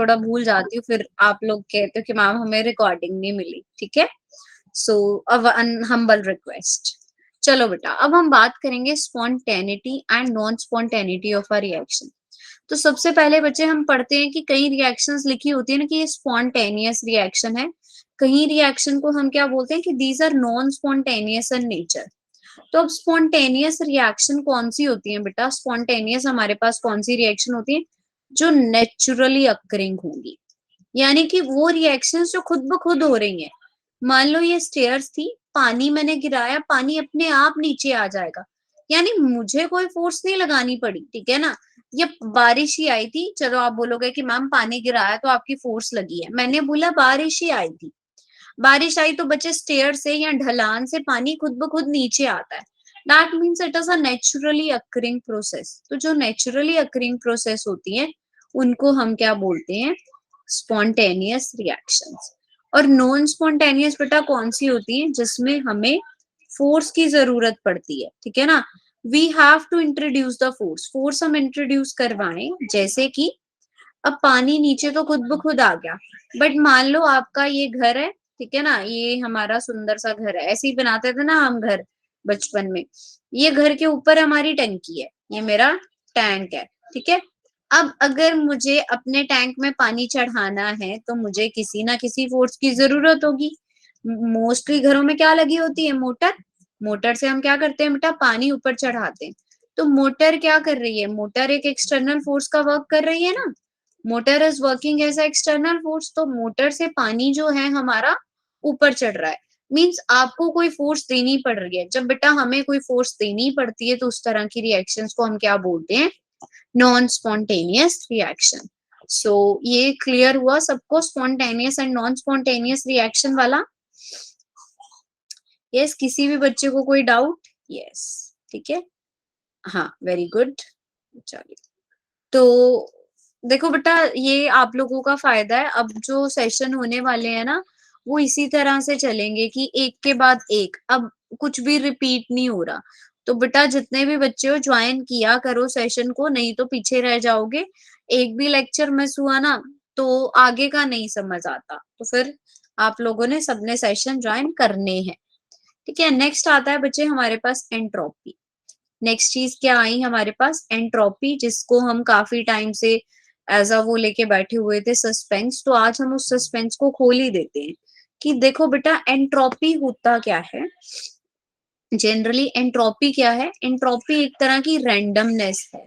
थोड़ा भूल जाती हूँ, फिर आप लोग कहते हो कि मैम हमें रिकॉर्डिंग नहीं मिली, ठीक है। So humble request. चलो बेटा, अब हम बात करेंगे spontaneity and non spontaneity of a reaction. तो सबसे पहले बच्चे हम पढ़ते हैं कि कई रिएक्शंस लिखी होती है ना कि ये स्पॉन्टेनियस रिएक्शन है, कहीं रिएक्शन को हम क्या बोलते हैं कि these are non spontaneous in nature. तो अब स्पॉन्टेनियस रिएक्शन कौन सी होती है बेटा? स्पॉन्टेनियस हमारे पास कौन सी रिएक्शन होती है? जो नेचुरली अकरिंग होंगी, यानी कि वो रिएक्शंस जो खुद ब खुद हो रही हैं। मान लो ये स्टेयर्स थी, पानी मैंने गिराया, पानी अपने आप नीचे आ जाएगा, यानी मुझे कोई फोर्स नहीं लगानी पड़ी, ठीक है ना। ये बारिश ही आई थी, चलो आप बोलोगे कि मैम पानी गिराया तो आपकी फोर्स लगी है, मैंने बोला बारिश ही आई थी। बारिश आई तो बच्चे स्टेयर से या ढलान से पानी खुद ब खुद नीचे आता है। That means it is a naturally occurring process. तो जो नेचुरली अकरिंग प्रोसेस होती है उनको हम क्या बोलते हैं? Spontaneous reactions. और नॉन स्पॉन्टेनियस बेटा कौन सी होती है? जिसमें हमें फोर्स की जरूरत पड़ती है, ठीक है ना। We have to introduce the force, force हम इंट्रोड्यूस करवाएं, जैसे कि अब पानी नीचे तो खुद ब खुद आ गया, बट मान लो आपका ये घर है, ठीक है ना, ये हमारा सुंदर सा घर है, ऐसे ही बनाते थे ना हम घर बचपन में। ये घर के ऊपर हमारी टंकी है, ये मेरा टैंक है, ठीक है। अब अगर मुझे अपने टैंक में पानी चढ़ाना है तो मुझे किसी ना किसी फोर्स की जरूरत होगी। मोस्टली घरों में क्या लगी होती है? मोटर। मोटर से हम क्या करते हैं बेटा? पानी ऊपर चढ़ाते हैं। तो मोटर क्या कर रही है? मोटर एक एक्सटर्नल फोर्स का वर्क कर रही है ना। Motor is working as external force, तो मोटर से पानी जो है हमारा ऊपर चढ़ रहा है। मींस आपको कोई फोर्स देनी पड़ रही है। जब बेटा हमें कोई फोर्स देनी पड़ती है तो उस तरह की रिएक्शंस को हम क्या बोलते हैं? Non spontaneous reaction. सो ये क्लियर हुआ सबको, spontaneous and non spontaneous reaction वाला? यस, किसी भी बच्चे को कोई डाउट? यस, ठीक है, हाँ, वेरी गुड। चलिए, तो देखो बेटा ये आप लोगों का फायदा है, अब जो सेशन होने वाले हैं ना वो इसी तरह से चलेंगे कि एक के बाद एक, अब कुछ भी रिपीट नहीं हो रहा। तो बेटा जितने भी बच्चे हो ज्वाइन किया करो सेशन को, नहीं तो पीछे रह जाओगे। एक भी लेक्चर मिस हुआ ना तो आगे का नहीं समझ आता, तो फिर आप लोगों ने सबने सेशन ज्वाइन करने हैं, ठीक है। नेक्स्ट आता है बच्चे हमारे पास एंट्रोपी। नेक्स्ट चीज क्या आई हमारे पास? एंट्रोपी, जिसको हम काफी टाइम से एज अ वो लेके बैठे हुए थे सस्पेंस, तो आज हम उस सस्पेंस को खोल ही देते हैं कि देखो बेटा एंट्रोपी होता क्या है। जनरली एंट्रोपी क्या है? एंट्रोपी एक तरह की रैंडमनेस है,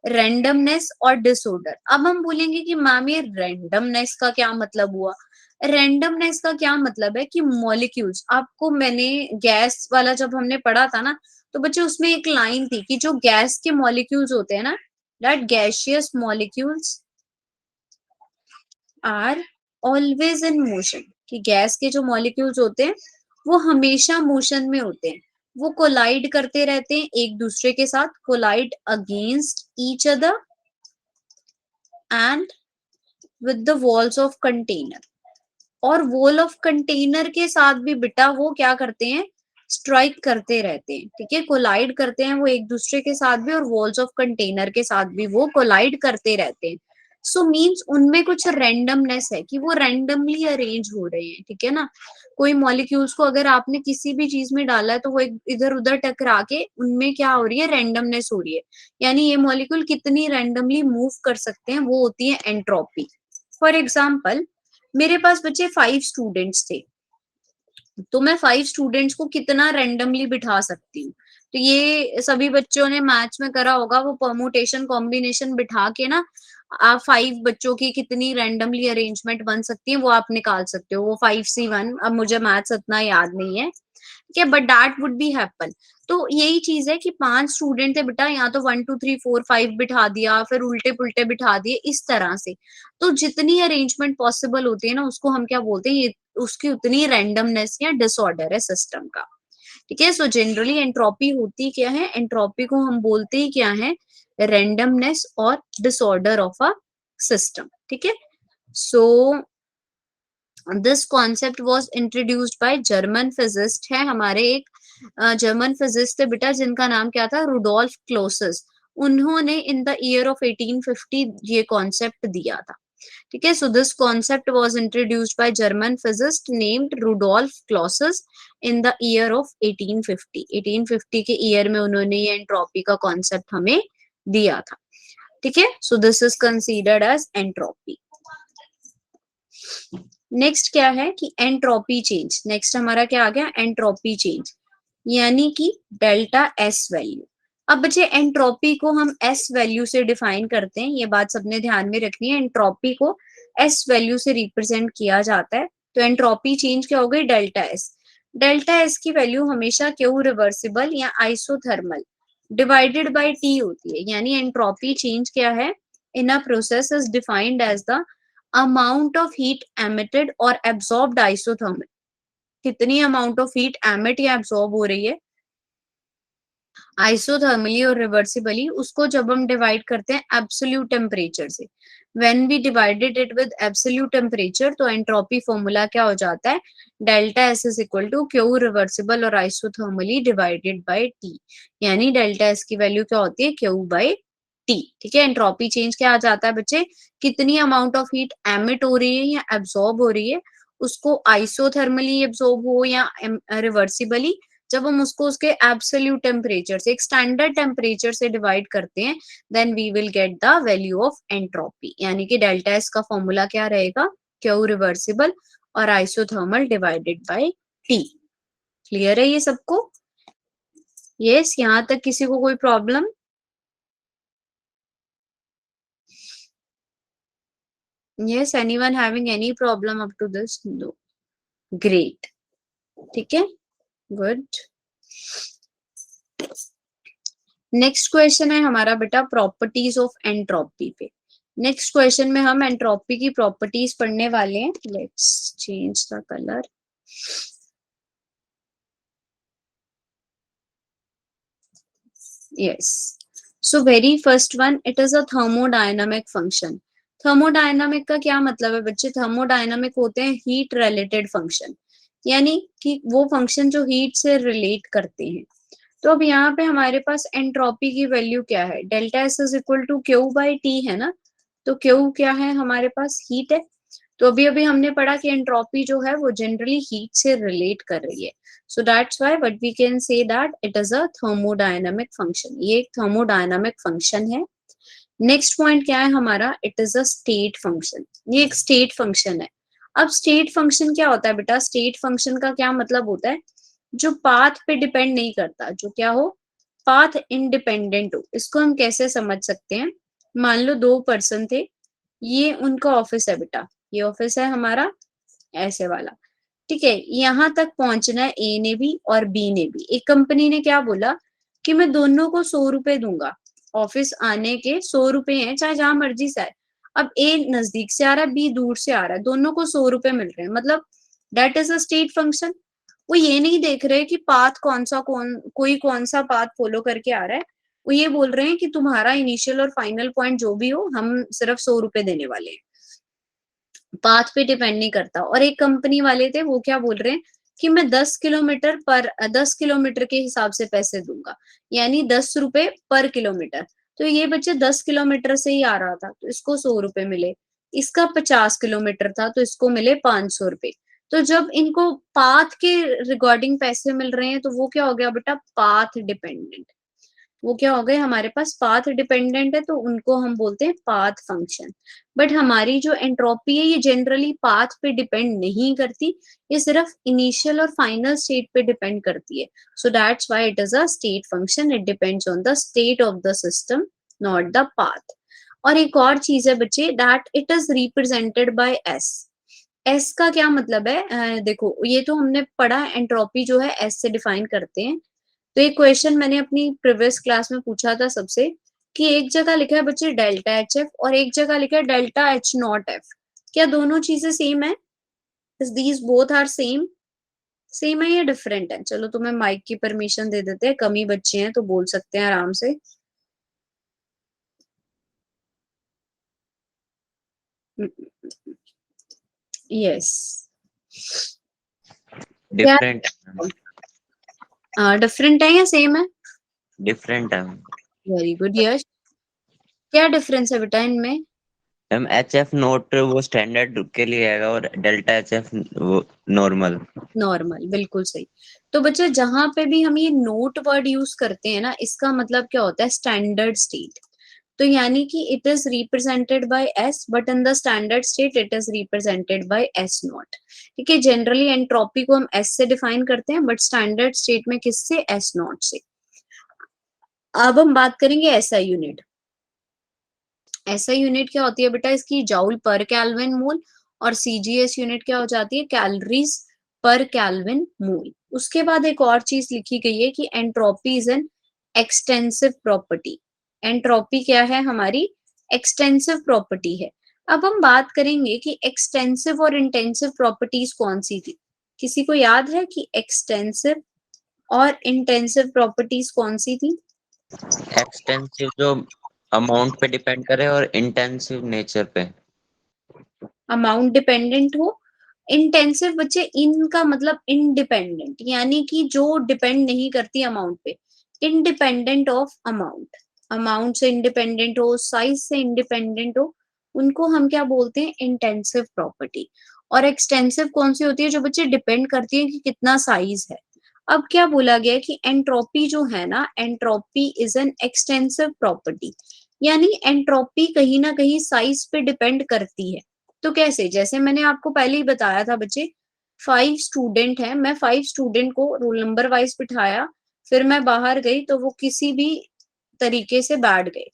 रैंडमनेस और डिसऑर्डर। अब हम बोलेंगे कि मैम ये रैंडमनेस का क्या मतलब हुआ? रैंडमनेस का क्या मतलब है कि मॉलिक्यूल्स, आपको मैंने गैस वाला जब हमने पढ़ा था ना तो बच्चे उसमें एक लाइन थी कि जो गैस के मॉलिक्यूल्स होते हैं ना, that gaseous molecules are always in motion, कि गैस के जो मॉलिक्यूल्स होते हैं वो हमेशा मोशन में होते हैं, वो कोलाइड करते रहते हैं एक दूसरे के साथ, collide against each other and with the walls of container. और वॉल ऑफ कंटेनर के साथ भी बेटा वो क्या करते हैं? स्ट्राइक करते रहते हैं, ठीक है, कोलाइड करते हैं वो एक दूसरे के साथ भी, और वॉल्स ऑफ कंटेनर के साथ भी वो कोलाइड करते रहते हैं। सो मीन्स उनमें कुछ रैंडमनेस है कि वो रैंडमली अरेंज हो रहे हैं, ठीक है ना। कोई मॉलिक्यूल्स को अगर आपने किसी भी चीज में डाला है तो वो इधर उधर टकरा के उनमें क्या हो रही है? रैंडमनेस हो रही है, यानी ये मॉलिक्यूल कितनी रैंडमली मूव कर सकते हैं, वो होती है एंट्रोपी। फॉर एग्जाम्पल मेरे पास बच्चे 5 स्टूडेंट्स थे, तो मैं 5 स्टूडेंट्स को कितना रैंडमली बिठा सकती हूँ? तो ये सभी बच्चों ने मैथ्स में करा होगा, वो परमुटेशन कॉम्बिनेशन बिठा के ना आप 5 बच्चों की कितनी रैंडमली अरेंजमेंट बन सकती है वो आप निकाल सकते हो। वो 5C1, अब मुझे मैथ्स इतना याद नहीं है, ठीक है, but that would be happen. तो यही चीज है कि 5 स्टूडेंट थे बेटा, यहाँ तो 1 2 3 4 5 बिठा दिया, फिर उल्टे पुल्टे बिठा दिए, इस तरह से। तो जितनी अरेंजमेंट पॉसिबल होती है ना उसको हम क्या बोलते हैं? ये उसकी उतनी रैंडमनेस या डिसऑर्डर है सिस्टम का, ठीक है। सो जनरली एंट्रोपी होती क्या है? एंट्रोपी को हम बोलते ही क्या है? रैंडमनेस और डिसऑर्डर ऑफ अ सिस्टम, ठीक है। So this concept was introduced by German physicist है हमारे, एक जर्मन फिजिस्ट थे बेटा जिनका नाम क्या था? रुडोल्फ क्लोसिस। उन्होंने इन द ईयर ऑफ 1850 ये कॉन्सेप्ट दिया था, ठीक है। So this concept was introduced by German physicist named Rudolf Clausius in the year of 1850। 1850 के ईयर में उन्होंने ये एंट्रोपी का कॉन्सेप्ट हमें दिया था। ठीक है। So this is considered as entropy. Next क्या है कि एंट्रोपी चेंज। नेक्स्ट हमारा क्या आ गया, एंट्रोपी चेंज, यानी कि डेल्टा एस वैल्यू। अब बच्चे एंट्रोपी को हम एस वैल्यू से डिफाइन करते हैं, ये बात सबने ध्यान में रखनी है। एंट्रोपी को एस वैल्यू से रिप्रेजेंट किया जाता है। तो एंट्रोपी चेंज क्या हो गई, डेल्टा एस। डेल्टा एस की वैल्यू हमेशा क्यू रिवर्सिबल या आइसोथर्मल डिवाइडेड बाय टी होती है। यानी एंट्रोपी चेंज क्या है, in a process is defined as the amount of heat emitted or absorbed isothermal. कितनी अमाउंट ऑफ हीट एमिट या एब्सॉर्ब हो रही है आइसोथर्मली और रिवर्सिबली, उसको जब हम डिवाइड करते हैं एब्सोल्यूट टेम्परेचर से, when we divided it with absolute temperature, तो एंट्रोपी फॉर्मूला क्या हो जाता है, delta S is equal to Q reversible और आइसोथर्मली डिवाइडेड बाय टी। यानी डेल्टा एस की वैल्यू क्या होती है, क्यू बाय टी। ठीक है। एंट्रोपी चेंज क्या आ जाता है बच्चे, कितनी अमाउंट ऑफ हीट एमिट हो रही है या एब्सॉर्ब हो रही है, उसको आइसोथर्मली एब्सॉर्ब हो या रिवर्सिबली, जब हम उसको उसके एब्सोल्यूट टेम्परेचर से, एक स्टैंडर्ड टेम्परेचर से डिवाइड करते हैं, then we will get the value of entropy. यानी कि डेल्टा एस का फॉर्मूला क्या रहेगा, क्यू रिवर्सिबल और isothermal divided by T. Clear है ये सबको? यस, यहां तक किसी को कोई problem? Yes, anyone having any problem up to this? No, great. ठीक है, गुड। नेक्स्ट क्वेश्चन है हमारा बेटा प्रॉपर्टीज ऑफ एंट्रोपी पे। नेक्स्ट क्वेश्चन में हम एंट्रोपी की प्रॉपर्टीज पढ़ने वाले हैं। Let's change the colour. Yes, so very first one, it is a thermodynamic function. Thermodynamic का क्या मतलब है बच्चे, थर्मोडायनामिक होते हैं हीट रिलेटेड फंक्शन, यानी कि वो फंक्शन जो हीट से रिलेट करते हैं। तो अब यहाँ पे हमारे पास एंट्रोपी की वैल्यू क्या है, delta S is equal to Q by T है ना। तो क्यू क्या है हमारे पास, हीट है। तो अभी अभी हमने पढ़ा कि एंट्रोपी जो है वो जनरली हीट से रिलेट कर रही है। So that's why what we can say that it is a thermodynamic function. ये एक थर्मोडायनामिक फंक्शन है। नेक्स्ट पॉइंट क्या है हमारा, it is a state function. ये एक स्टेट फंक्शन है। अब स्टेट फंक्शन क्या होता है बेटा, स्टेट फंक्शन का क्या मतलब होता है, जो पाथ पे डिपेंड नहीं करता, जो क्या हो, पाथ इंडिपेंडेंट हो। इसको हम कैसे समझ सकते हैं, मान लो दो पर्सन थे, ये उनका ऑफिस है बेटा, ये ऑफिस है हमारा ऐसे वाला। ठीक है, यहां तक पहुंचना है ए ने भी और बी ने भी। एक कंपनी ने क्या बोला कि मैं दोनों को 100 रुपए दूंगा, ऑफिस आने के 100 रुपए हैं, चाहे जहां मर्जी से आए। अब ए नजदीक से आ रहा है, बी दूर से आ रहा है, दोनों को 100 रुपए मिल रहे हैं, मतलब that is a state function. वो ये नहीं देख रहे कि पाथ कौन सा, कोई कौन सा पाथ फॉलो करके आ रहा है। वो ये बोल रहे हैं कि तुम्हारा इनिशियल और फाइनल पॉइंट जो भी हो, हम सिर्फ 100 रुपए देने वाले हैं, पाथ पे डिपेंड नहीं करता। और एक कंपनी वाले थे, वो क्या बोल रहे हैं कि मैं 10 किलोमीटर के हिसाब से पैसे दूंगा, यानी 10 रुपए पर किलोमीटर। तो ये बच्चे 10 किलोमीटर से ही आ रहा था, तो इसको 100 रुपए मिले। इसका 50 किलोमीटर था, तो इसको मिले 500 रुपए। तो जब इनको पाथ के रिगार्डिंग पैसे मिल रहे हैं, तो वो क्या हो गया बेटा, पाथ डिपेंडेंट। वो क्या हो गए हमारे पास, पाथ डिपेंडेंट है, तो उनको हम बोलते हैं पाथ फंक्शन। बट हमारी जो एंट्रोपी है, ये जनरली पाथ पे डिपेंड नहीं करती, ये सिर्फ इनिशियल और फाइनल स्टेट पे डिपेंड करती है। So that's why it is a state function, it depends on the state of the system, not the path. और एक और चीज है बच्चे, that it is represented by S. S का क्या मतलब है, देखो ये तो हमने पढ़ा, एंट्रोपी जो है एस से डिफाइन करते हैं। तो एक क्वेश्चन मैंने अपनी प्रीवियस क्लास में पूछा था सबसे, कि एक जगह लिखा है बच्चे डेल्टा एच एफ और एक जगह लिखा है डेल्टा एच नॉट एफ, क्या दोनों चीजें सेम है, these both are same, same है या डिफरेंट है? चलो तुम्हें माइक की परमिशन दे देते हैं, कम ही बच्चे हैं तो बोल सकते हैं आराम से। यस, क्या डिफरेंट डिफरेंट है या सेम है? डिफरेंट है। वेरी गुड यश, क्या डिफरेंस है बेटा इनमें? मैम HF नोट वो स्टैंडर्ड के लिए आएगा और डेल्टा HF वो नॉर्मल। नॉर्मल, बिल्कुल सही। तो बच्चे जहां पे भी हम ये नोट वर्ड यूज करते हैं ना, इसका मतलब क्या होता है, स्टैंडर्ड स्टेट। तो यानी कि it is represented by S, but in the standard state it is represented by S not. ठीक है, जनरली एंट्रोपी को हम एस से डिफाइन करते हैं, बट स्टैंडर्ड स्टेट में किससे, एस नॉट से। अब हम बात करेंगे एसआई यूनिट। एसआई यूनिट क्या होती है बेटा, इसकी जाउल पर केल्विन मोल, और सीजीएस यूनिट क्या हो जाती है, कैलोरीज पर केल्विन मोल। उसके बाद एक और चीज लिखी गई है कि entropy is an extensive property. Entropy क्या है हमारी, एक्सटेंसिव प्रॉपर्टी है। अब हम बात करेंगे कि एक्सटेंसिव और इंटेंसिव प्रॉपर्टीज कौन सी थी। किसी को याद है कि एक्सटेंसिव और इंटेंसिव प्रॉपर्टीज कौन सी थी? एक्सटेंसिव जो अमाउंट पे डिपेंड करे और इंटेंसिव नेचर पे। अमाउंट डिपेंडेंट हो। इंटेंसिव बच्चे, इनका मतलब इंडिपेंडेंट, यानी कि जो डिपेंड नहीं करती अमाउंट पे, इंडिपेंडेंट ऑफ अमाउंट। अमाउंट से इंडिपेंडेंट हो, साइज से इंडिपेंडेंट हो, उनको हम क्या बोलते हैं, इंटेंसिव प्रॉपर्टी। और एक्सटेंसिव कौन सी होती है, जो बच्चे डिपेंड करती है कि कितना साइज है। अब क्या बोला गया कि एंट्रोपी जो है ना, entropy is an extensive property, यानी एंट्रोपी कहीं ना कहीं साइज पे डिपेंड करती है। तो कैसे, जैसे मैंने आपको पहले ही बताया था बच्चे, 5 स्टूडेंट हैं, मैं 5 स्टूडेंट को रोल नंबर वाइज बिठाया, फिर मैं बाहर गई तो वो किसी भी तरीके से बैठ गए।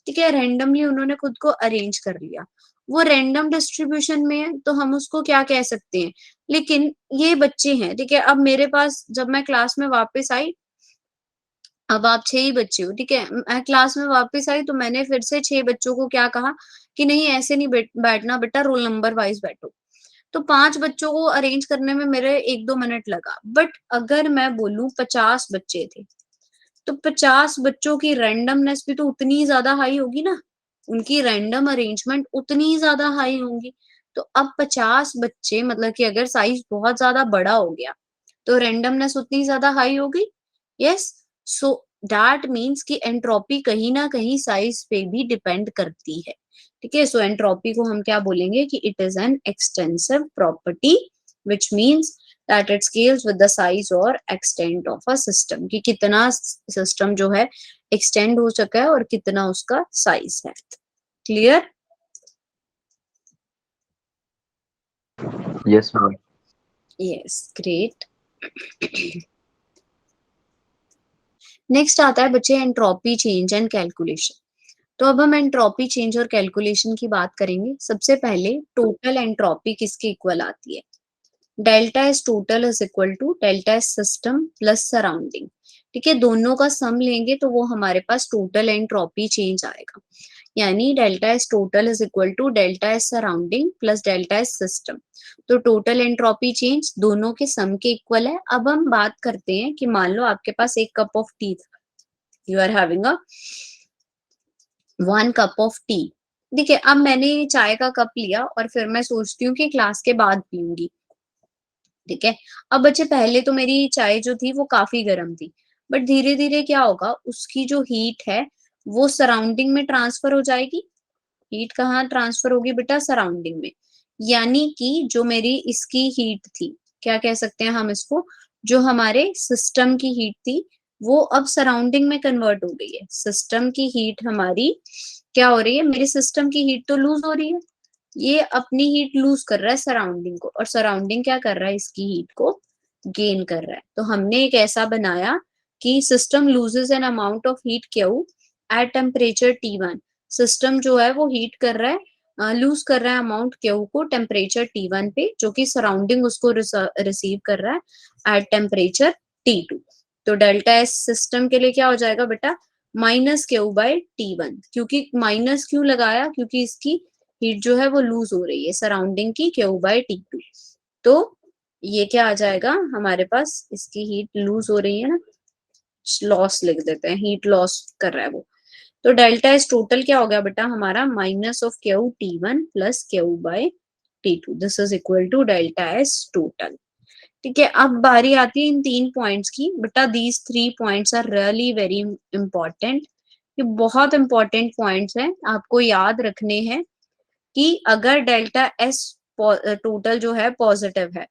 ठीक है, रैंडमली उन्होंने खुद को अरेंज कर लिया, वो रैंडम डिस्ट्रीब्यूशन में है, तो हम उसको क्या कह सकते हैं। लेकिन ये बच्चे हैं, ठीक है, अब मेरे पास जब मैं क्लास में वापस आई, अब आप 6 ही बच्चे हो, ठीक है, मैं क्लास में वापस आई तो मैंने फिर से 6 बच्चों को क्या कहा कि नहीं ऐसे नहीं बैठना बेटा, रोल नंबर वाइज बैठो। तो 5 बच्चों को अरेंज करने में मेरे 1-2 मिनट लगा, बट अगर मैं बोलूं 50 बच्चे थे, तो 50 बच्चों की रैंडमनेस भी तो उतनी ज्यादा हाई होगी ना, उनकी रैंडम अरेंजमेंट उतनी ज्यादा हाई होंगी। तो अब 50 बच्चे, मतलब कि अगर साइज बहुत ज्यादा बड़ा हो गया, तो रैंडमनेस उतनी ज्यादा हाई होगी। यस, सो दैट मीन्स कि एंट्रोपी कहीं ना कहीं साइज पे भी डिपेंड करती है। ठीक है, सो एंट्रोपी को हम क्या बोलेंगे कि it is an extensive property, which means that it scales with the size or extent of a system, कि कितना सिस्टम जो है एक्सटेंड हो चुका है और कितना उसका साइज है। Clear? Yes ma'am. Yes, great. Next आता है बच्चे एंट्रोपी चेंज एंड कैलकुलेशन। तो अब हम एंट्रोपी चेंज और कैलकुलेशन की बात करेंगे। सबसे पहले टोटल एंट्रोपी किसके इक्वल आती है? Delta S total is equal to delta S system plus surrounding. ठीक है, दोनों का सम लेंगे तो वो हमारे पास टोटल एंट्रोपी चेंज आएगा, यानी delta S total is equal to delta S surrounding plus delta S system. तो टोटल एंट्रोपी चेंज दोनों के सम के इक्वल है। अब हम बात करते हैं कि मान लो आपके पास एक कप ऑफ टी था, you are having a 1 cup of tea. ठीक है, अब मैंने चाय का कप लिया और फिर मैं सोचती हूँ कि क्लास के बाद पीऊंगी। ठीक है, अब बच्चे पहले तो मेरी चाय जो थी वो काफी गर्म थी, बट धीरे धीरे क्या होगा, उसकी जो हीट है वो सराउंडिंग में ट्रांसफर हो जाएगी। हीट कहाँ ट्रांसफर होगी बेटा, सराउंडिंग में। यानी कि जो मेरी इसकी हीट थी, क्या कह सकते हैं हम इसको, जो हमारे सिस्टम की हीट थी वो अब सराउंडिंग में कन्वर्ट हो गई है। सिस्टम की हीट हमारी क्या हो रही है, मेरे सिस्टम की हीट तो लूज हो रही है, ये अपनी हीट लूज कर रहा है सराउंडिंग को, और सराउंडिंग क्या कर रहा है, इसकी हीट को गेन कर रहा है। तो हमने एक ऐसा बनाया कि system loses an amount of heat Q at temperature T1। System जो है वो हीट कर रहा है, लूज कर रहा है अमाउंट क्यू को टेम्परेचर T1 पे, जो कि सराउंडिंग उसको रिसीव कर रहा है एट टेम्परेचर T2। तो डेल्टा एस सिस्टम के लिए क्या हो जाएगा बेटा, माइनस क्यू बाय T1। क्योंकि माइनस क्यों लगाया, क्योंकि इसकी हीट जो है वो लूज हो रही है सराउंडिंग की क्यू बाय T2। तो ये क्या आ जाएगा हमारे पास, इसकी हीट लूज हो रही है ना, लॉस लिख देते हैं, हीट लॉस कर रहा है वो। तो डेल्टा एस टोटल क्या हो गया बेटा हमारा, minus of Q T1 plus Q by T2, this is equal to delta S total. ठीक है, अब बारी आती है इन 3 पॉइंट्स की। बेटा these 3 points are really very important, ये बहुत इंपॉर्टेंट पॉइंट्स हैं, आपको याद रखने हैं। कि अगर डेल्टा एस टोटल जो है पॉजिटिव है,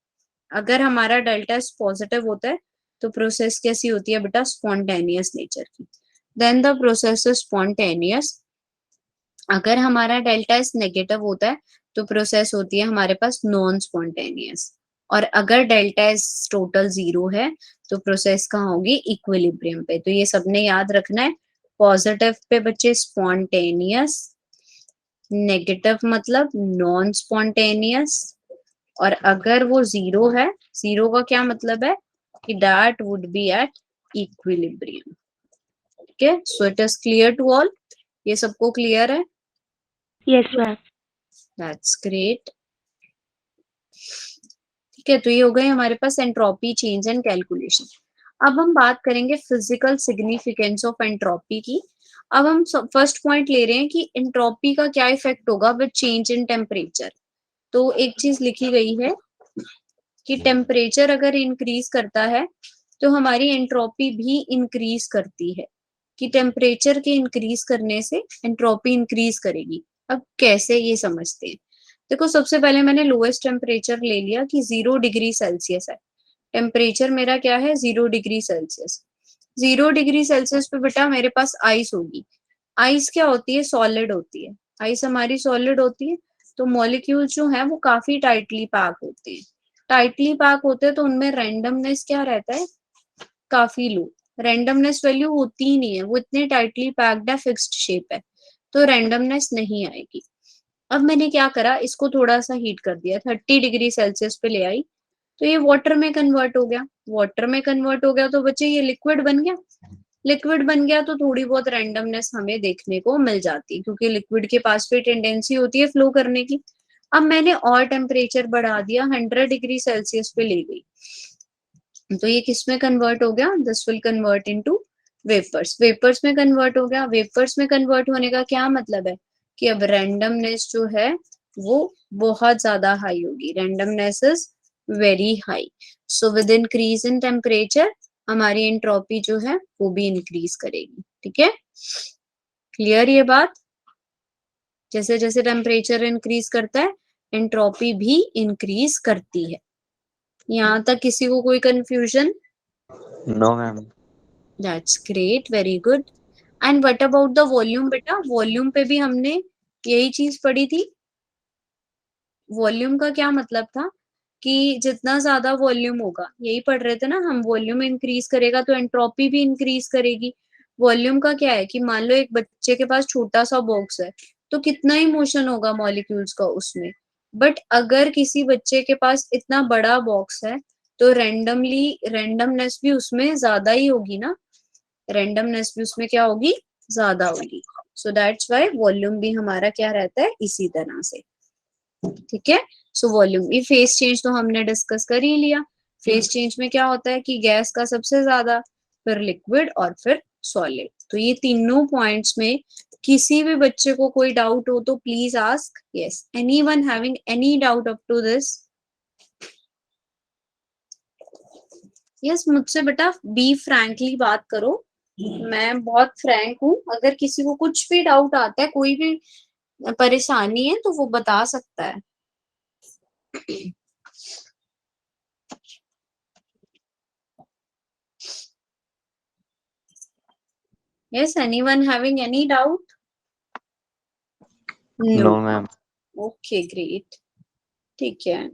अगर हमारा डेल्टा एस पॉजिटिव होता है तो प्रोसेस कैसी होती है बेटा, स्पॉन्टेनियस नेचर की, then the process is spontaneous. अगर हमारा डेल्टा एस नेगेटिव होता है तो प्रोसेस होती है हमारे पास नॉन स्पॉन्टेनियस, और अगर डेल्टा एस टोटल 0 है तो प्रोसेस कहाँ होगी, इक्विलिब्रियम पे। तो ये सबने याद रखना है, पॉजिटिव पे बच्चे स्पॉन्टेनियस, नेगेटिव मतलब नॉन स्पॉन्टेनियस, और अगर वो 0 है, 0 का क्या मतलब है कि that would be at equilibrium. ठीक है, so it is clear to all, ये सबको क्लियर है? Yes ma'am. That's great. ठीक है, तो ये हो गए हमारे पास एंट्रोपी चेंज एंड कैलकुलेशन। अब हम बात करेंगे फिजिकल सिग्निफिकेंस ऑफ एंट्रोपी की। अब हम फर्स्ट पॉइंट ले रहे हैं कि एंट्रोपी का क्या इफेक्ट होगा विद चेंज इन टेम्परेचर। तो एक चीज लिखी गई है कि टेम्परेचर अगर इंक्रीज करता है तो हमारी एंट्रोपी भी इंक्रीज करती है, कि टेम्परेचर के इंक्रीज करने से एंट्रोपी इंक्रीज करेगी। अब कैसे, ये समझते हैं। देखो, सबसे पहले मैंने लोएस्ट टेम्परेचर ले लिया कि 0 डिग्री सेल्सियस है। टेम्परेचर मेरा क्या है, 0 डिग्री सेल्सियस। 0 डिग्री सेल्सियस पे बेटा मेरे पास आइस होगी। आइस क्या होती है, सॉलिड होती है। आइस हमारी सॉलिड होती है, तो मॉलिक्यूल जो है वो काफी टाइटली पैक होते हैं। टाइटली पैक होते हैं तो उनमें रैंडमनेस क्या रहता है, काफी लो। रैंडमनेस वैल्यू होती ही नहीं है, वो इतने टाइटली पैक्ड है, फिक्स्ड शेप है, तो रैंडमनेस नहीं आएगी। अब मैंने क्या करा, इसको थोड़ा सा हीट कर दिया, 30 डिग्री सेल्सियस पे ले आई, तो ये वाटर में कन्वर्ट हो गया। वाटर में कन्वर्ट हो गया तो बच्चे ये लिक्विड बन गया। लिक्विड बन गया तो थोड़ी बहुत रैंडमनेस हमें देखने को मिल जाती है, क्योंकि लिक्विड के पास भी टेंडेंसी होती है फ्लो करने की। अब मैंने और टेम्परेचर बढ़ा दिया, 100 डिग्री सेल्सियस पे ले गई, तो ये किस में कन्वर्ट हो गया, this will convert into vapours. Vapours में कन्वर्ट हो गया। वेपर्स में कन्वर्ट होने का क्या मतलब है कि अब रैंडमनेस जो है वो बहुत ज्यादा हाई होगी, randomness is very high. So with increase in temperature हमारी एंट्रोपी जो है वो भी इंक्रीज करेगी। ठीक है, क्लियर ये बात? जैसे जैसे टेम्परेचर इंक्रीज करता है एंट्रोपी भी इंक्रीज करती है। यहाँ तक किसी को कोई confusion? No ma'am. That's great, very good. And what about the volume बेटा? वॉल्यूम पे भी हमने यही चीज पढ़ी थी। वॉल्यूम का क्या मतलब था कि जितना ज्यादा वॉल्यूम होगा, यही पढ़ रहे थे ना हम, वॉल्यूम इंक्रीज करेगा तो एंट्रोपी भी इंक्रीज करेगी। वॉल्यूम का क्या है कि मान लो एक बच्चे के पास छोटा सा बॉक्स है, तो कितना ही मोशन होगा मॉलिक्यूल्स का उसमें। बट अगर किसी बच्चे के पास इतना बड़ा बॉक्स है तो रैंडमनेस भी उसमें ज्यादा ही होगी ना, रैंडमनेस भी उसमें क्या होगी, ज्यादा होगी। सो दैट्स व्हाई वॉल्यूम भी हमारा क्या रहता है, इसी तरह से। ठीक है, सो वॉल्यूम, ये फेस चेंज तो हमने डिस्कस कर ही लिया। फेस चेंज में क्या होता है कि गैस का सबसे ज्यादा, फिर लिक्विड और फिर सॉलिड। तो ये तीनों पॉइंट्स में किसी भी बच्चे को कोई डाउट हो तो please ask. Yes, anyone having any doubt up to this? Yes, मुझसे बेटा बी फ्रैंकली बात करो, मैं बहुत फ्रैंक हूँ। अगर किसी को कुछ भी डाउट आता है, कोई भी परेशानी है तो वो बता सकता है। Yes, anyone having any doubt? No ma'am. Okay, great. ठीक है।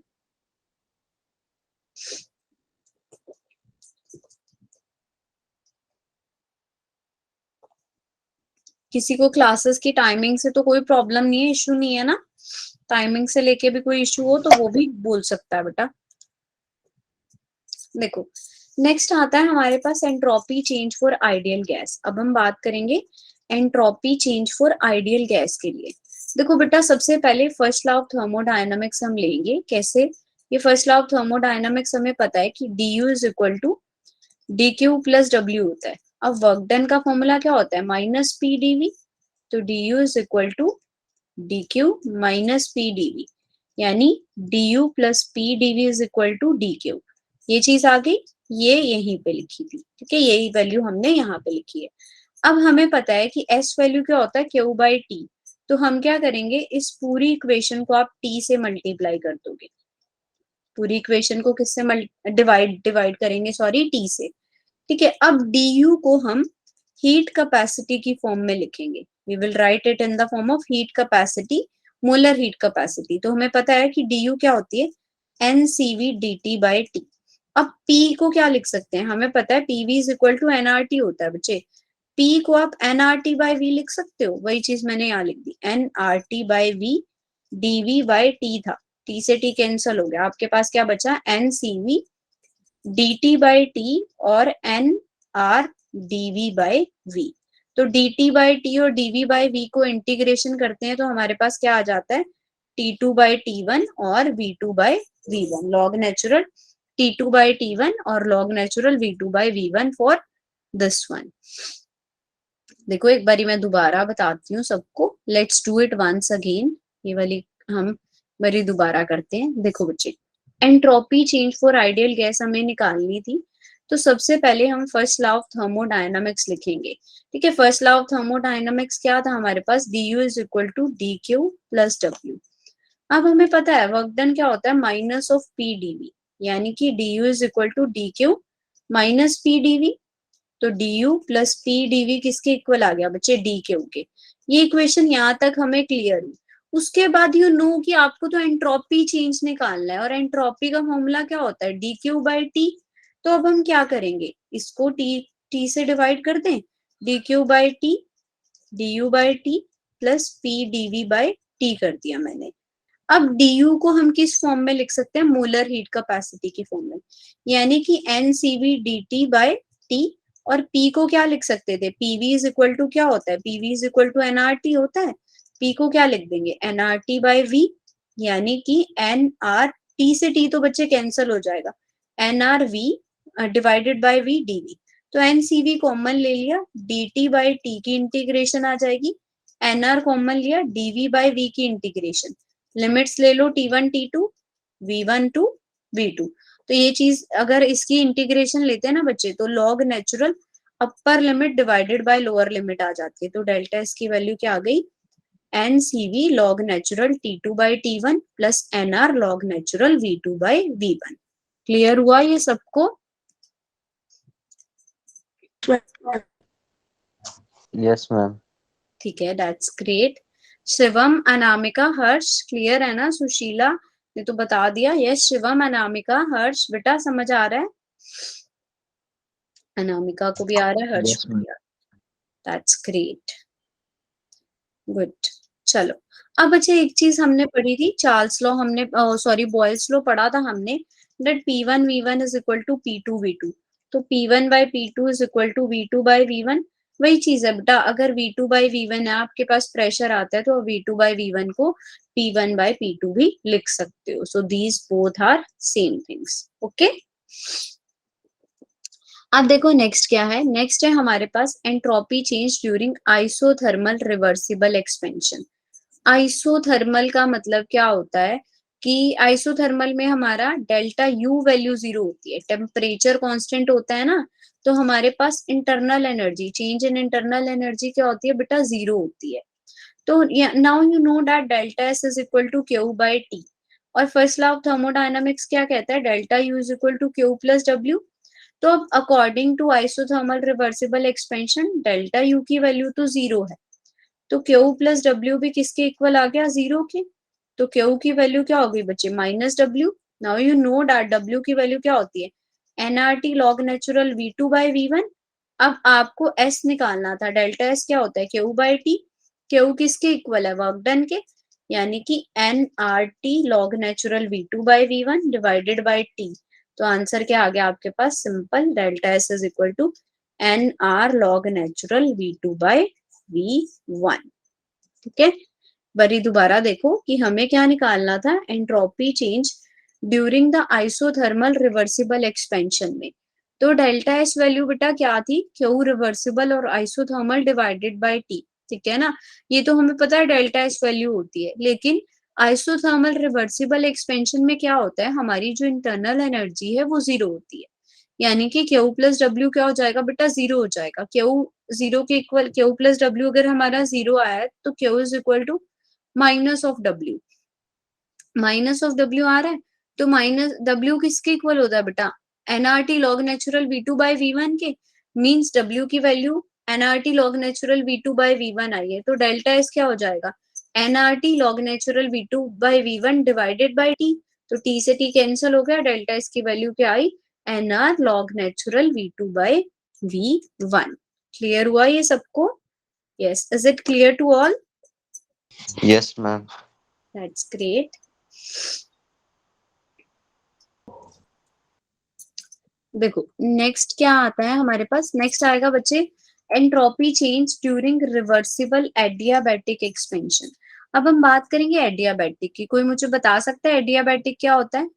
किसी को क्लासेस की टाइमिंग से तो कोई प्रॉब्लम नहीं है, इशू नहीं है ना? टाइमिंग से लेके भी कोई इशू हो तो वो भी बोल सकता है बेटा। देखो, नेक्स्ट आता है हमारे पास entropy change for ideal gas. अब हम बात करेंगे entropy change for ideal gas के लिए। देखो बेटा, सबसे पहले फर्स्ट लॉ ऑफ थर्मोडायनामिक्स हम लेंगे। कैसे? ये फर्स्ट लॉ ऑफ थर्मोडायनामिक्स हमें पता है कि du is equal to dq plus w होता है। अब वर्क डन का फॉर्मूला क्या होता है, माइनस पी डीवी। तो du is equal to dq minus P dV, यानी du plus P dV is equal to dq। ये चीज आ गई, ये यहीं पे लिखी थी। ठीक है, यही वैल्यू हमने यहाँ पे लिखी है। अब हमें पता है कि s वैल्यू क्या होता है, q बाई टी। तो हम क्या करेंगे, इस पूरी इक्वेशन को आप T से मल्टीप्लाई कर दोगे, पूरी इक्वेशन को किससे डिवाइड करेंगे, सॉरी T से, ठीक है। अब du को हम हीट कैपेसिटी की फॉर्म में लिखेंगे, we will write it in the form of heat capacity, molar heat capacity. तो हमें पता है कि du क्या होती है, NCV dt बाई T। अब P को क्या लिख सकते हैं, हमें पता है PV is equal to nRT होता है बच्चे, P को आप nRT बाई V लिख सकते हो, वही चीज मैंने यहाँ लिख दी, nRT by V, dV by T था, T से T कैंसल हो गया, आपके पास क्या बचा, NCV dt बाई टी और N R dv by v। तो dt बाई टी और dv बाई v को इंटीग्रेशन करते हैं तो हमारे पास क्या आ जाता है, t2 बाई t1 और v2 by v1, log natural t2 by t1 और log natural v2 by v1 for this one. देखो एक बारी मैं दोबारा बताती हूँ सबको, let's do it once again, ये वाली हम बारी दोबारा करते हैं। देखो बच्चे, entropy change for ideal gas हमें निकालनी थी, तो सबसे पहले हम फर्स्ट लॉ ऑफ थर्मोडायनामिक्स लिखेंगे, ठीक है। फर्स्ट लॉ ऑफ थर्मोडायनामिक्स क्या था हमारे पास, du is equal to d Q plus W. अब हमें पता है वर्क डन क्या होता है, माइनस ऑफ पी डीवी, यानी कि du is equal to d Q minus P dV. तो du प्लस पी डीवी किसके इक्वल आ गया बच्चे, डी क्यू के। ये इक्वेशन यहाँ तक हमें क्लियर हुई। उसके बाद यू नो कि आपको तो एंट्रोपी चेंज निकालना है, और एंट्रोपी का फॉर्मूला क्या होता है, डी क्यू बाई टी। तो अब हम क्या करेंगे, इसको टी से डिवाइड कर दें, d Q by T, d U by T plus P dV by T कर दिया मैंने। अब du को हम किस फॉर्म में लिख सकते हैं, मोलर हीट कैपेसिटी की फॉर्म में, यानी कि NCV dt बाई टी, और P को क्या लिख सकते थे, PV इज इक्वल टू क्या होता है, PV is equal to nRT होता है, P को क्या लिख देंगे, nRT बाई V, यानी कि nR, T से T तो बच्चे कैंसिल हो जाएगा, nRV divided by V dV। तो NCV कॉमन ले लिया, dt बाई T की इंटीग्रेशन आ जाएगी, nR कॉमन लिया, dV बाई V की इंटीग्रेशन, लिमिट्स ले लो T1 T2 V1 to V2। तो ये चीज अगर इसकी इंटीग्रेशन लेते हैं ना बच्चे, तो log natural upper limit divided by lower limit आ जाती है। तो डेल्टा एस की वैल्यू क्या आ गई, NCV log natural T2 by T1 plus NR log natural V2 by V1। Clear हुआ ये सबको? Yes ma'am. ठीक है, that's great. Shivam, Anamika, Harsh clear है ना? सुशीला ने तो बता दिया, यस शिवम, अनामिका, हर्ष, बेटा समझ आ रहा है? अनामिका को भी आ रहा है, हर्ष यस को मैम। भी आ रहा है, दैट्स ग्रेट, गुड। चलो, अब अच्छा एक चीज हमने पढ़ी थी, चार्ल्स लॉ हमने, सॉरी बॉयल्स लॉ पढ़ा था हमने, that P1 V1 is equal to P2 V2। तो P1 by P2 is equal to V2 by V1। वही चीज है बेटा, अगर V2 बाई V1 है आपके पास प्रेशर आता है, तो V2 बाई V1 को P1 बाई P2 भी लिख सकते हो। So these both are same things, okay. अब देखो नेक्स्ट क्या है, नेक्स्ट है हमारे पास entropy change during isothermal reversible expansion. Isothermal का मतलब क्या होता है कि आइसोथर्मल में हमारा डेल्टा यू वैल्यू 0 होती है, टेम्परेचर कांस्टेंट होता है ना, तो हमारे पास internal energy, change in internal energy क्या होती है बेटा, 0 होती है। तो now you know that delta S is equal to Q by T, और फर्स्ट लॉ ऑफ थर्मोडायनामिक्स क्या कहता है, delta U is equal to Q plus W. तो अब according to isothermal reversible expansion delta U की value तो 0 है, तो क्यू प्लस डब्ल्यू भी किसके इक्वल आ गया, 0 के। तो क्यू की वैल्यू क्या हो गई बच्चे, minus W. Now you know that W की वैल्यू क्या होती है, NRT log natural V2 by V1। अब आपको एस निकालना था, डेल्टा एस क्या होता है, क्यू बाई टी। क्यू किसके इक्वल है, वर्क डन के, यानी कि N R T log natural V2 by V1 divided by T. तो आंसर क्या आ गया आपके पास, simple, delta S is equal to N R log natural V2 by V1। ठीक है, बड़ी दोबारा देखो कि हमें क्या निकालना था, entropy change during the isothermal reversible expansion में। तो डेल्टा एस वैल्यू बेटा क्या थी, क्यू रिवर्सिबल और आइसोथर्मल डिवाइडेड बाय टी, ठीक है ना। ये तो हमें पता है डेल्टा एस वैल्यू होती है, लेकिन आइसोथर्मल रिवर्सिबल एक्सपेंशन में क्या होता है, हमारी जो इंटरनल एनर्जी है वो 0 होती है, यानी कि Q प्लस W क्या हो जाएगा बेटा, 0 हो जाएगा। Q 0 के इक्वल, Q प्लस W अगर हमारा 0 आया है तो Q is equal to minus of W। Minus of W आ रहा है तो माइनस W किसके इक्वल होता है बेटा, nRT log natural V2 by V1 के। मींस W की value nRT log natural V2 by V1 आई है, तो डेल्टा एस क्या हो जाएगा, nRT log natural V2 by V1 divided by T। तो T से T कैंसिल हो गया, डेल्टा एस की वैल्यू क्या आई, nR log natural V2 by V1। Clear हुआ ये सबको? Yes, is it clear to all? Yes ma'am. That's great. देखो नेक्स्ट क्या आता है हमारे पास, नेक्स्ट आएगा बच्चे entropy change during reversible adiabatic expansion. अब हम बात करेंगे एडियाबैटिक की। कोई मुझे बता सकता है एडियाबैटिक क्या होता है?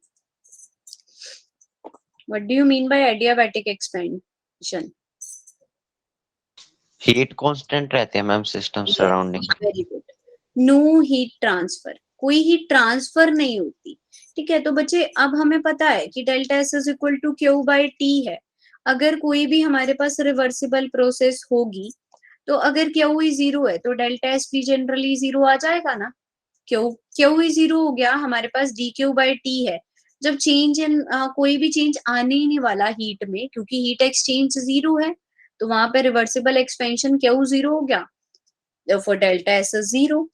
What do you mean by adiabatic expansion? Heat constant रहते हैं ma'am system surrounding. Very good. No heat transfer, कोई हीट ट्रांसफर नहीं होती। ठीक है, तो बच्चे अब हमें पता है कि delta S is equal to Q by T है। अगर कोई भी हमारे पास रिवर्सिबल प्रोसेस होगी तो अगर क्यू ही 0 है तो डेल्टा एस भी जनरली 0 आ जाएगा ना। क्यू क्यू ही 0 हो गया, हमारे पास डी क्यू बाई टी है। जब चेंज इन कोई भी चेंज आने ही नहीं वाला हीट में, क्योंकि हीट एक्सचेंज 0 है, तो वहां पे रिवर्सिबल एक्सपेंशन क्यू 0 हो गया, therefore डेल्टा एस इज 0।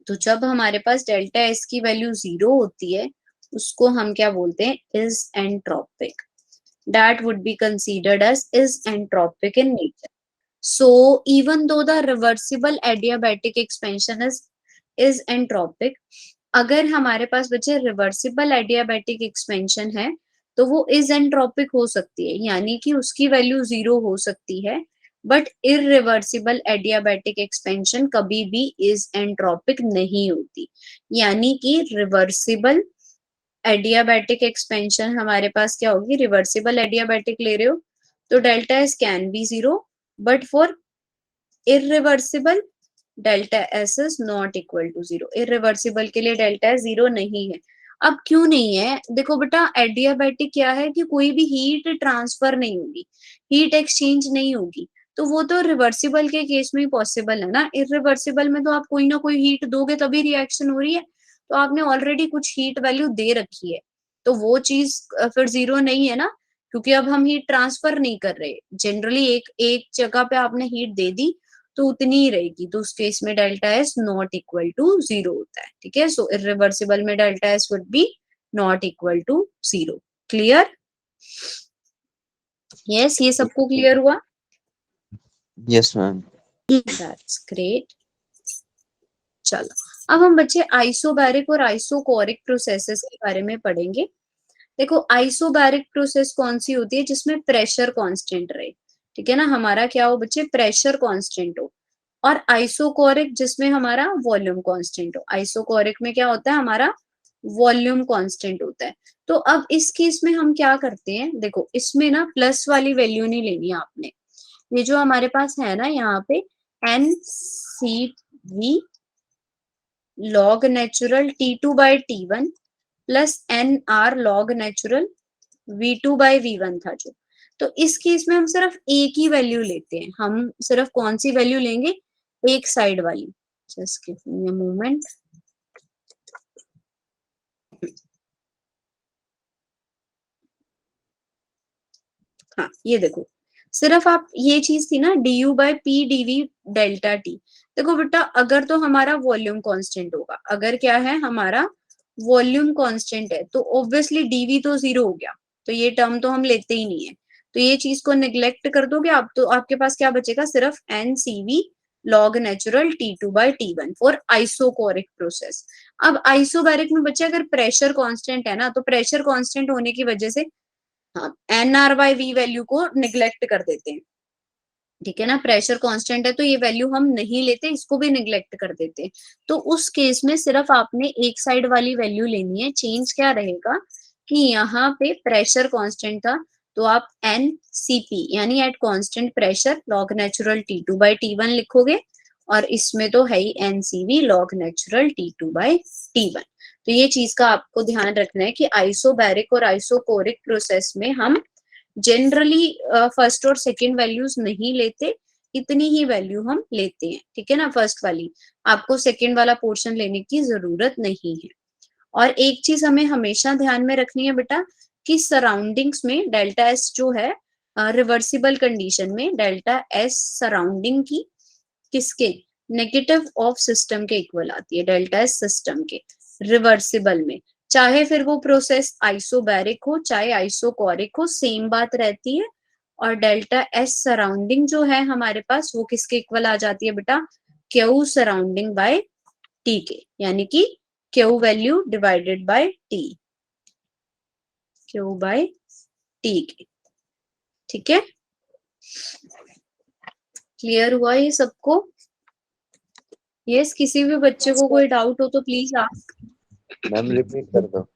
तो जब हमारे पास डेल्टा एस की वैल्यू 0 होती है उसको हम क्या बोलते हैं, isentropic. That would be considered as isentropic in nature. So even though the reversible adiabatic expansion is entropic, अगर हमारे पास बच्चे रिवर्सिबल एडियाबैटिक एक्सपेंशन है तो वो इज एंट्रोपिक हो सकती है, यानी कि उसकी वैल्यू 0 हो सकती है। बट इरिवर्सिबल एडियाबैटिक एक्सपेंशन कभी भी इज एंट्रोपिक नहीं होती। यानी कि रिवर्सिबल एडियाबैटिक एक्सपेंशन हमारे पास क्या होगी, रिवर्सिबल एडियाबैटिक ले रहे हो तो delta S can be 0, but for irreversible delta S is not equal to 0। Irreversible के लिए डेल्टा एस 0 नहीं है। अब क्यों नहीं है, देखो बेटा एडियाबैटिक क्या है कि कोई भी हीट ट्रांसफर नहीं होगी, हीट एक्सचेंज नहीं होगी, तो वो तो रिवर्सिबल के केस में ही पॉसिबल है ना। इरिवर्सिबल में तो आप कोई ना कोई हीट दोगे तभी रिएक्शन हो रही है, तो आपने ऑलरेडी कुछ हीट वैल्यू दे रखी है, तो वो चीज फिर 0 नहीं है ना, क्योंकि अब हम हीट ट्रांसफर नहीं कर रहे। जनरली एक एक जगह पे आपने हीट दे दी तो उतनी ही रहेगी, तो उस केस में delta S not equal to 0 होता है। ठीक है, सो इरिवर्सिबल में delta S would be not equal to 0। Clear? Yes, ये सबको क्लियर हुआ? Yes ma'am. That's great. चलो अब हम बच्चे आइसोबैरिक और आइसोकोरिक प्रोसेसेस के बारे में पढ़ेंगे। देखो आइसोबैरिक प्रोसेस कौन सी होती है, जिसमें प्रेशर कांस्टेंट रहे। ठीक है ना, हमारा क्या हो बच्चे, प्रेशर कांस्टेंट हो। और आइसोकोरिक जिसमें हमारा वॉल्यूम कांस्टेंट हो। आइसोकोरिक में क्या होता है, हमारा वॉल्यूम कांस्टेंट होता है। तो अब इस केस में हम क्या करते हैं, देखो इसमें ना प्लस वाली वैल्यू नहीं लेनी आपने। ये जो हमारे पास है ना यहाँ पे N C V log natural T2 by T1 plus N R log natural V2 by V1 था जो। तो इस केस में हम सिर्फ एक ही वैल्यू लेते हैं। हम सिर्फ कौन सी वैल्यू लेंगे, एक साइड वाली। Just give me a moment. हाँ ये देखो, सिर्फ आप ये चीज थी ना du by P dV delta T. देखो बेटा अगर तो हमारा वॉल्यूम कांस्टेंट होगा, अगर क्या है हमारा वॉल्यूम कांस्टेंट है तो ऑब्वियसली dv तो 0 हो गया, तो ये टर्म तो हम लेते ही नहीं है। तो ये चीज को निग्लेक्ट कर दोगे आप, तो आपके पास क्या बचेगा, सिर्फ NCV log natural T2 by T1 for isochoric process. अब आइसोबैरिक में बच्चे अगर प्रेशर कांस्टेंट है ना, तो प्रेशर कांस्टेंट होने की वजह से हाँ NR बाई V वैल्यू को निग्लेक्ट कर देते हैं। ठीक है ना, प्रेशर कांस्टेंट है तो ये वैल्यू हम नहीं लेते, इसको भी निग्लेक्ट कर देते हैं। तो उस केस में सिर्फ आपने एक साइड वाली वैल्यू लेनी है। चेंज क्या रहेगा कि यहाँ पे प्रेशर कांस्टेंट था तो आप NCP यानी eight constant pressure log natural T2 by T1 लिखोगे, और इसमें तो है ही NCV log natural T2 by T1। तो ये चीज का आपको ध्यान रखना है कि आइसोबैरिक और आइसोकोरिक प्रोसेस में हम जनरली फर्स्ट और सेकंड वैल्यूज नहीं लेते, इतनी ही वैल्यू हम लेते हैं, ठीक है ना, फर्स्ट वाली। आपको सेकंड वाला पोर्शन लेने की जरूरत नहीं है। और एक चीज हमें हमेशा ध्यान में रखनी है बेटा कि सराउंडिंग्स में डेल्टा एस जो है रिवर्सिबल कंडीशन में डेल्टा एस सराउंडिंग की किसके, नेगेटिव ऑफ सिस्टम के इक्वल आती है, डेल्टा एस सिस्टम के रिवर्सिबल में। चाहे फिर वो प्रोसेस आइसोबैरिक हो चाहे आइसोकोरिक हो, सेम बात रहती है। और डेल्टा एस सराउंडिंग जो है हमारे पास वो किसके इक्वल आ जाती है बेटा, क्यू सराउंडिंग बाय टी के, यानी कि Q value divided by T, Q by T के, ठीक है। क्लियर हुआ ये सबको? यस, किसी भी बच्चे को कोई डाउट हो तो प्लीज आस्क। मैम रिपीट कर दो।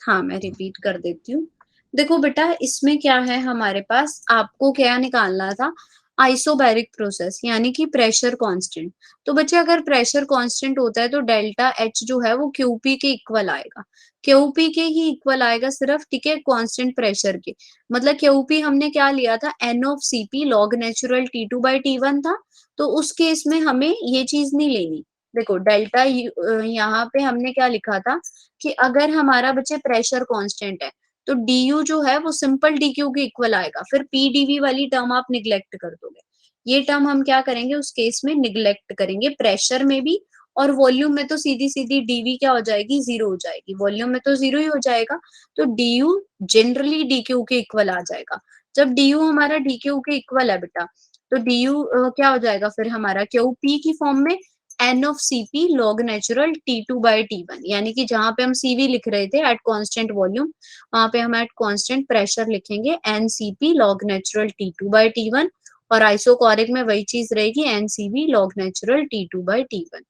हाँ मैं रिपीट कर देती हूँ। देखो बेटा इसमें क्या है हमारे पास, आपको क्या निकालना था, आइसोबैरिक प्रोसेस यानी कि प्रेशर कांस्टेंट। तो बच्चे अगर प्रेशर कांस्टेंट होता है तो डेल्टा एच जो है वो क्यूपी के इक्वल आएगा, क्यूपी के ही इक्वल आएगा सिर्फ, ठीक है, कांस्टेंट प्रेशर के। मतलब क्यूपी हमने क्या लिया था, N of CP log natural T2/T1 था। तो उस केस में हमें ये चीज नहीं लेनी। देखो डेल्टा यहाँ पे हमने क्या लिखा था कि अगर हमारा बच्चे प्रेशर कांस्टेंट है तो du जो है वो सिंपल dq के इक्वल आएगा, फिर pdv वाली टर्म आप निग्लेक्ट कर दोगे। ये टर्म हम क्या करेंगे उस केस में, निग्लेक्ट करेंगे, प्रेशर में भी। और वॉल्यूम में तो सीधी सीधी dv क्या हो जाएगी, जीरो हो जाएगी, वॉल्यूम में तो जीरो ही हो जाएगा। तो du जनरली dq के इक्वल आ जाएगा। जब du हमारा dq के इक्वल है बेटा तो du क्या हो जाएगा फिर हमारा, qp की फॉर्म में N of CP log natural T2/T1, यानी कि जहां पे हम सीवी लिख रहे थे एट कांस्टेंट वॉल्यूम, वहां पे हम एट कांस्टेंट प्रेशर लिखेंगे N CP log natural T2/T1। और आइसोकोरिक में वही चीज रहेगी N CV log natural T2/T1।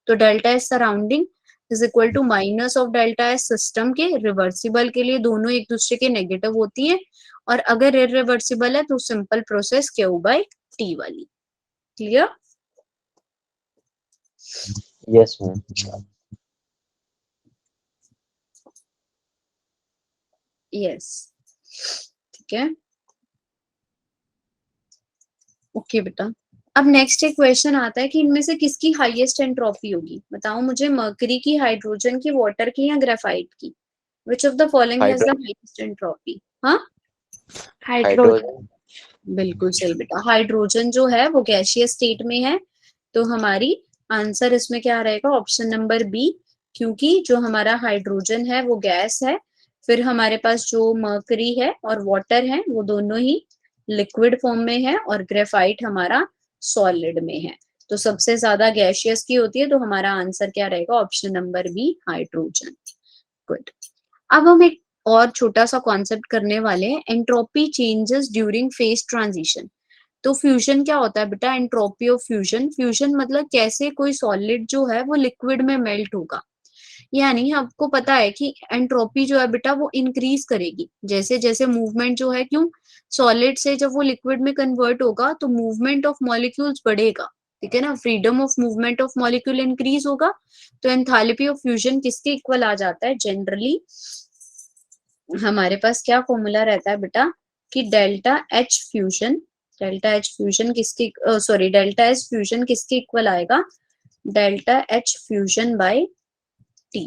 तो delta S surrounding is equal to minus of delta S system के। रिवर्सिबल के लिए दोनों एक दूसरे के नेगेटिव होती है, और अगर इरिवर्सिबल है तो सिंपल प्रोसेस Q/T वाली। क्लियर? Yes ma'am. यस, ठीक है, ओके बेटा। अब नेक्स्ट एक क्वेश्चन आता है कि इनमें से किसकी हाईएस्ट एंट्रोपी होगी, बताओ मुझे, मर्करी की, हाइड्रोजन की, वाटर की या ग्रेफाइट की? Which of the following has the highest entropy? हाँ, हाइड्रोजन। बिल्कुल सही बेटा, हाइड्रोजन जो है वो गैसियस स्टेट में है। तो हमारी आंसर इसमें क्या रहेगा, ऑप्शन नंबर बी, क्योंकि जो हमारा हाइड्रोजन है वो गैस है। फिर हमारे पास जो मर्करी है और वाटर है वो दोनों ही लिक्विड फॉर्म में है, और ग्रेफाइट हमारा सॉलिड में है। तो सबसे ज्यादा गैसियस की होती है, तो हमारा आंसर क्या रहेगा, option number B, hydrogen. Good. अब हम एक और छोटा सा कॉन्सेप्ट करने वाले हैं, entropy changes during phase transition. तो फ्यूजन क्या होता है बेटा, एंट्रोपी ऑफ फ्यूजन, फ्यूजन मतलब कैसे कोई सॉलिड जो है वो लिक्विड में मेल्ट होगा। यानी आपको पता है कि एंट्रोपी जो है बेटा वो इंक्रीज करेगी जैसे जैसे मूवमेंट जो है, क्यों, सॉलिड से जब वो लिक्विड में कन्वर्ट होगा तो मूवमेंट ऑफ मॉलिक्यूल्स बढ़ेगा, ठीक है ना, freedom of movement of molecule increase होगा। तो एंथैल्पी ऑफ फ्यूजन किसके इक्वल आ जाता है, जनरली हमारे पास क्या फॉर्मूला रहता है बेटा कि delta H fusion, delta H fusion किसके, सॉरी डेल्टा एच फ्यूजन किसके इक्वल आएगा, delta H fusion by T,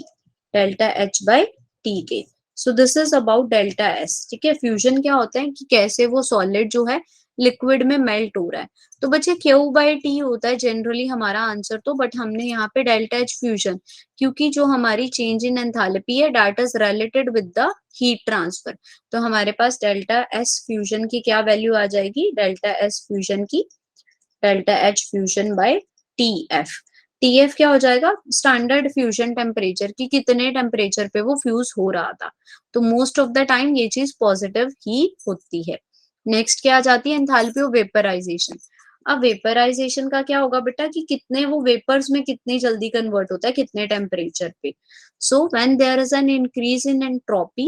delta H by T के। So this is about delta S, ठीक है। फ्यूजन क्या होता है कि कैसे वो सॉलिड जो है लिक्विड में मेल्ट हो रहा है। तो बच्चे Q/T होता है जनरली हमारा आंसर तो, बट हमने यहाँ पे डेल्टा एच फ्यूजन, क्योंकि जो हमारी चेंज इन एंथैल्पी है that is related with the heat transfer. तो हमारे पास डेल्टा एस फ्यूजन की क्या वैल्यू आ जाएगी, डेल्टा एस फ्यूजन की, delta H fusion by T F. TF क्या हो जाएगा, स्टैंडर्ड फ्यूजन टेम्परेचर की कितने टेम्परेचर पे वो फ्यूज हो रहा था। तो मोस्ट ऑफ द टाइम ये चीज पॉजिटिव ही होती है। नेक्स्ट क्या आ जाती है, एंथैल्पी ऑफ वेपराइजेशन। अब वेपराइजेशन का क्या होगा बेटा कि कितने वो वेपर्स में कितनी जल्दी कन्वर्ट होता है कितने टेम्परेचर पे। So when there is an increase in entropy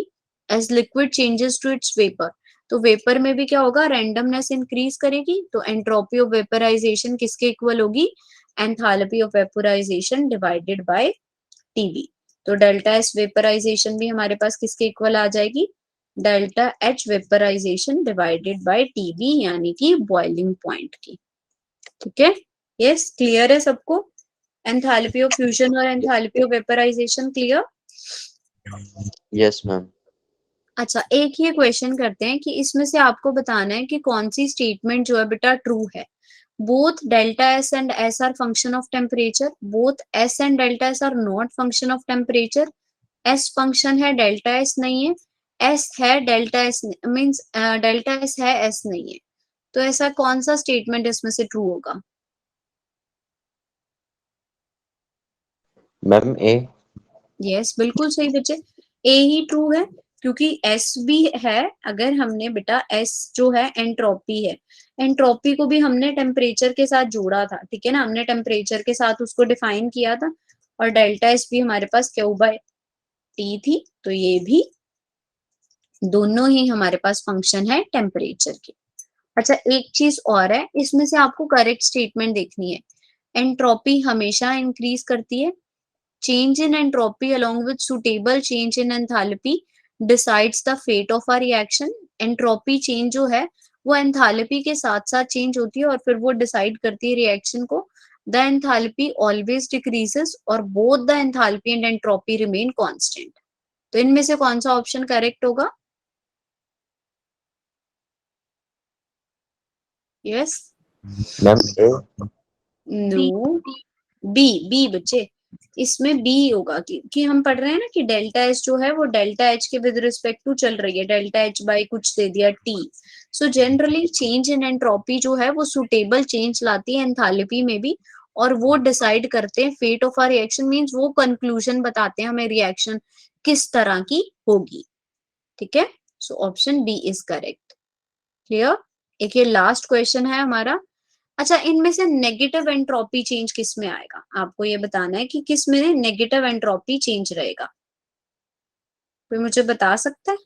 as liquid changes to its vapour, तो वेपर में भी क्या होगा, रैंडमनेस इंक्रीज करेगी। तो एंट्रोपी ऑफ वेपराइजेशन किसके इक्वल होगी, enthalpy of vaporisation divided by TV. तो डेल्टा एस वेपराइजेशन भी हमारे पास किसके इक्वल आ जाएगी, delta H vaporisation divided by TB, यानी कि बॉइलिंग पॉइंट की। ठीक है, यस, क्लियर है सबको? एंथैल्पी ऑफ फ्यूजन और enthalpy of vaporisation clear? Yes ma'am. अच्छा, एक ये क्वेश्चन करते हैं कि इसमें से आपको बताना है कि कौन सी स्टेटमेंट जो है बेटा ट्रू है। Both delta S and S R function of temperature, both S and delta S R not function of temperature, S function है डेल्टा एस नहीं है, एस है delta S means delta S है S नहीं है। तो ऐसा कौन सा स्टेटमेंट इसमें से ट्रू होगा? मैम ए। यस, बिल्कुल सही बच्चे, ए ही ट्रू है, क्योंकि एस भी है। अगर हमने बेटा एस जो है एंट्रोपी है, एंट्रोपी को भी हमने टेम्परेचर के साथ जोड़ा था, ठीक है ना, हमने टेम्परेचर के साथ उसको डिफाइन किया था, और डेल्टा एस भी हमारे पास क्यू बाय टी थी, तो ये भी दोनों ही हमारे पास फंक्शन है टेम्परेचर की। अच्छा, एक चीज और है, इसमें से आपको करेक्ट स्टेटमेंट देखनी है। एंट्रोपी हमेशा इंक्रीज करती है, change in entropy along with suitable change in enthalpy decides the fate of a reaction। entropy change जो है वो enthalpy के साथ साथ change होती है और फिर वो decide करती है reaction को। the enthalpy always decreases और both the enthalpy and entropy remain constant। तो इनमें से कौन सा ऑप्शन करेक्ट होगा? यस, मैम ए। नो, बी, बी बच्चे, इसमें बी होगा कि हम पढ़ रहे हैं ना कि डेल्टा एच जो है वो डेल्टा एच के विद रिस्पेक्ट टू चल रही है, डेल्टा एच बाई कुछ दे दिया T. So generally change in entropy जो है वो सुटेबल चेंज लाती है एंथैल्पी में भी, और वो डिसाइड करते हैं fate of our reaction, means वो कंक्लूजन बताते हैं हमें रिएक्शन किस तरह की होगी। ठीक है, so option B is correct. Clear? एक ये लास्ट क्वेश्चन है हमारा। अच्छा, इनमें से नेगेटिव एंट्रोपी चेंज किस में आएगा? आपको ये बताना है कि किस में नेगेटिव एंट्रोपी चेंज रहेगा। कोई मुझे बता सकता है?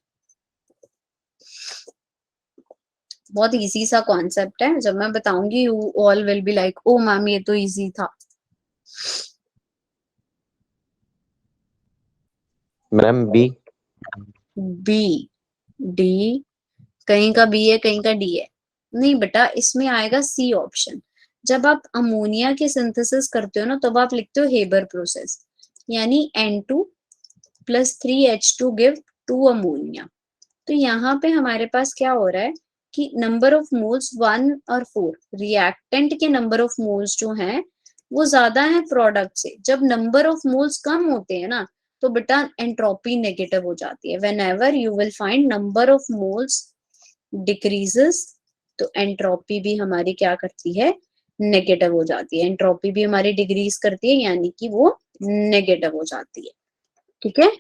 बहुत इजी सा कॉन्सेप्ट है, जब मैं बताऊंगी you all will be like oh ma'am ये तो इजी था। Ma'am B. बी, डी, कहीं का बी है कहीं का डी है। नहीं बेटा, इसमें आएगा सी ऑप्शन। जब आप अमोनिया के सिंथेसिस करते हो ना, तब आप लिखते हो हेबर प्रोसेस, यानी N2 plus 3H2 give 2 ammonia. तो यहाँ पे हमारे पास क्या हो रहा है कि नंबर ऑफ मोल्स 1 और 4, रिएक्टेंट के नंबर ऑफ मोल्स जो हैं वो ज्यादा है प्रोडक्ट से। जब नंबर ऑफ मोल्स कम होते हैं ना, तो बेटा एंट्रोपी नेगेटिव हो जाती है। When ever you will find number of moles decreases, तो एंट्रोपी भी हमारी क्या करती है? नेगेटिव हो जाती है। एंट्रोपी भी हमारी डिक्रीज करती है, यानी कि वो नेगेटिव हो जाती है। ठीक है,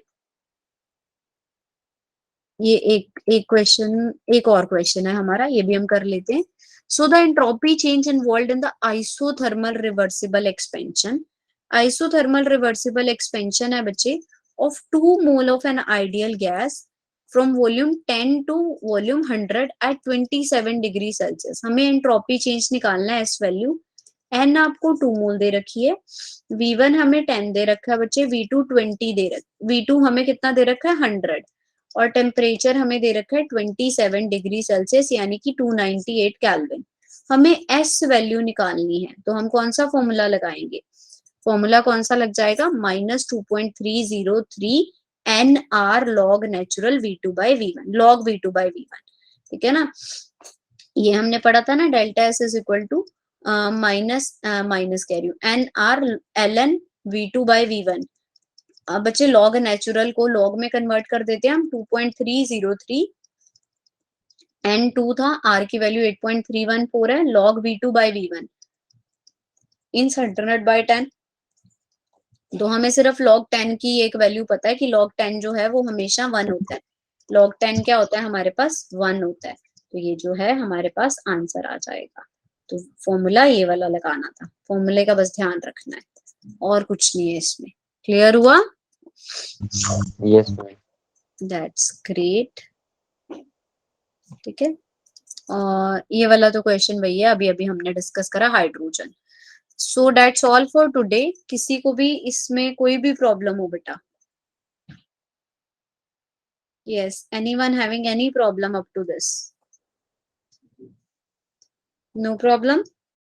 ये एक क्वेश्चन, एक और क्वेश्चन है हमारा, ये भी हम कर लेते हैं। So the entropy change involve in the isothermal reversible expansion. Isothermal reversible expansion है बच्चे of 2 mole of an ideal gas from volume 10 to volume 100 at 27 degree Celsius. हमें एंट्रोपी चेंज निकालना है, एस वैल्यू। एन आपको 2 मोल दे रखी है, V1 हमें 10 दे रखा है बच्चे, V2 20 दे रखा, V2 हमें कितना दे रखा है? 100, और टेम्परेचर हमें दे रखा है 27 डिग्री सेल्सियस, यानी कि 298 केल्विन। हमें एस वैल्यू निकालनी है, तो हम कौन सा फॉर्मूला लगाएंगे? फॉर्मूला कौन सा लग जाएगा? -2.303 NR log natural V2 by V1, log V2 by V1। ठीक है ना, ये हमने पढ़ा था ना, delta S is equal to minus minus कह रही हूँ NR ln V2 by V1। अब बच्चे लॉग नेचुरल को लॉग में कन्वर्ट कर देते हैं हम, 2.303, N2 था, R की वैल्यू 8.314 है, log V2 by V1 in 100 by 10। तो हमें सिर्फ log 10 की एक वैल्यू पता है कि log 10 जो है वो हमेशा 1 होता है। log 10 क्या होता है? हमारे पास 1 होता है। तो ये जो है हमारे पास आंसर आ जाएगा। तो फॉर्मूला ये वाला लगाना था, फॉर्मूले का बस ध्यान रखना है, और कुछ नहीं है इसमें। क्लियर हुआ? Yes ma'am. That's great. ठीक है, और ये वाला तो क्वेश्चन वही है अभी अभी हमने डिस्कस करा, hydrogen. So that's all for today. किसी को भी इसमें कोई भी प्रॉब्लम हो बेटा? Yes. Anyone having any problem up to this? No problem?